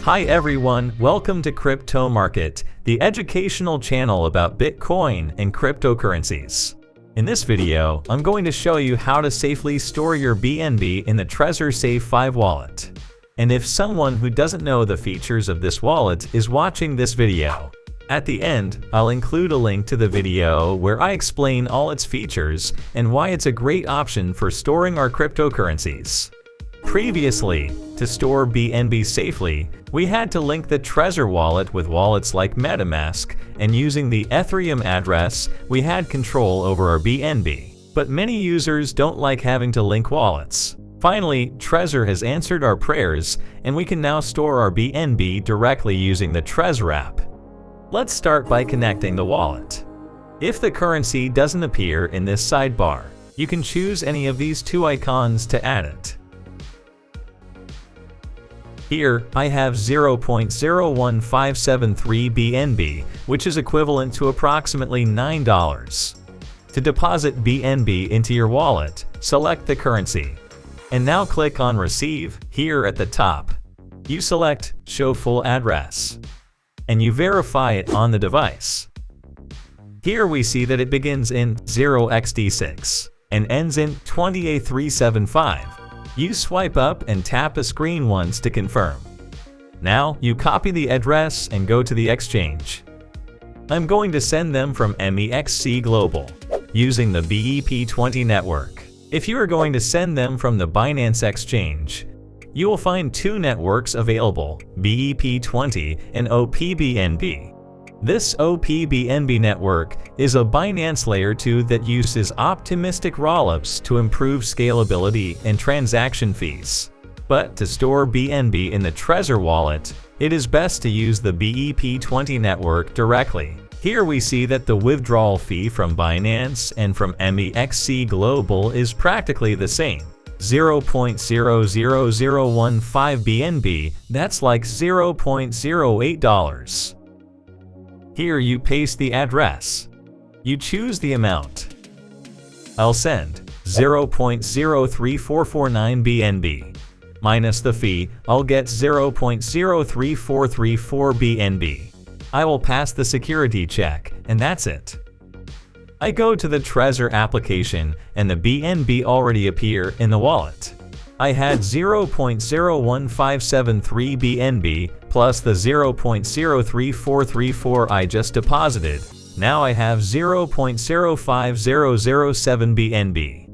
Hi everyone, welcome to Crypto Market, the educational channel about Bitcoin and cryptocurrencies. In this video, I'm going to show you how to safely store your BNB in the Trezor Safe 5 wallet. And if someone who doesn't know the features of this wallet is watching this video, at the end, I'll include a link to the video where I explain all its features and why it's a great option for storing our cryptocurrencies. Previously, to store BNB safely, we had to link the Trezor wallet with wallets like MetaMask, and using the Ethereum address, we had control over our BNB. But many users don't like having to link wallets. Finally, Trezor has answered our prayers, and we can now store our BNB directly using the Trezor app. Let's start by connecting the wallet. If the currency doesn't appear in this sidebar, you can choose any of these two icons to add it. Here, I have 0.01573 BNB, which is equivalent to approximately $9. To deposit BNB into your wallet, select the currency. And now click on Receive here at the top. You select Show Full Address. And you verify it on the device. Here we see that it begins in 0xD6 and ends in 28375. You swipe up and tap a screen once to confirm. Now, you copy the address and go to the exchange. I'm going to send them from MEXC Global, using the BEP20 network. If you are going to send them from the Binance Exchange, you will find two networks available, BEP20 and OPBNB. This OPBNB network is a Binance Layer 2 that uses optimistic rollups to improve scalability and transaction fees. But to store BNB in the Trezor wallet, it is best to use the BEP20 network directly. Here we see that the withdrawal fee from Binance and from MEXC Global is practically the same. 0.00015 BNB, that's like $0.08. Here you paste the address. You choose the amount. I'll send 0.03449 BNB. Minus the fee, I'll get 0.03434 BNB. I will pass the security check, and that's it. I go to the Trezor application, and the BNB already appear in the wallet. I had 0.01573 BNB plus the 0.03434 I just deposited. Now I have 0.05007 BNB.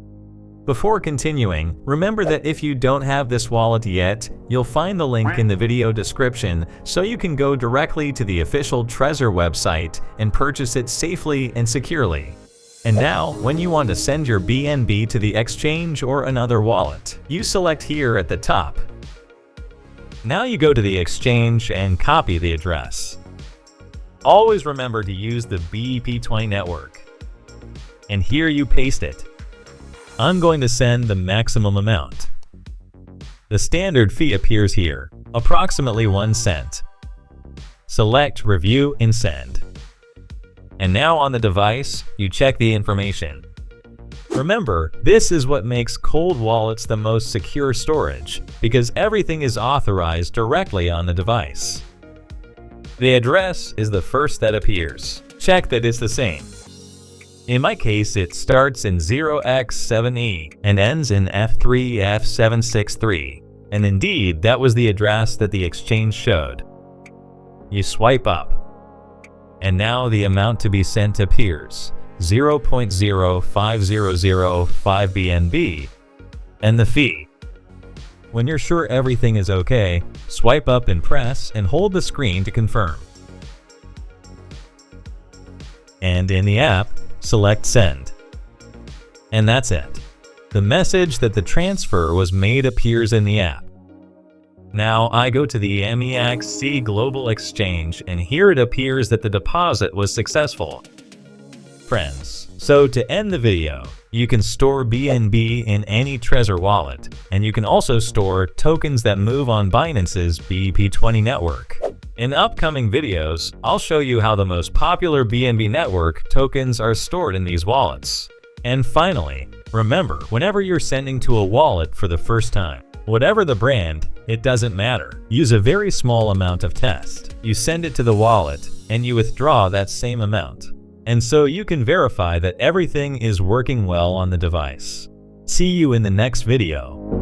Before continuing, remember that if you don't have this wallet yet, you'll find the link in the video description so you can go directly to the official Trezor website and purchase it safely and securely. And now, when you want to send your BNB to the exchange or another wallet, you select here at the top. Now you go to the exchange and copy the address. Always remember to use the BEP20 network. And here you paste it. I'm going to send the maximum amount. The standard fee appears here, approximately 1 cent. Select Review and Send. And now on the device, you check the information. Remember, this is what makes cold wallets the most secure storage, because everything is authorized directly on the device. The address is the first that appears. Check that it's the same. In my case, it starts in 0x7E and ends in F3F763. And indeed, that was the address that the exchange showed. You swipe up. And now the amount to be sent appears, 0.05005 BNB, and the fee. When you're sure everything is okay, swipe up and press and hold the screen to confirm. And in the app, select Send. And that's it. The message that the transfer was made appears in the app. Now I go to the MEXC Global Exchange, and here it appears that the deposit was successful. Friends, so to end the video, you can store BNB in any Trezor wallet, and you can also store tokens that move on Binance's BEP20 network. In upcoming videos, I'll show you how the most popular BNB network tokens are stored in these wallets. And finally, remember, whenever you're sending to a wallet for the first time, whatever the brand, It doesn't matter. Use a very small amount of test. You send it to the wallet and you withdraw that same amount. And so you can verify that everything is working well on the device. See you in the next video.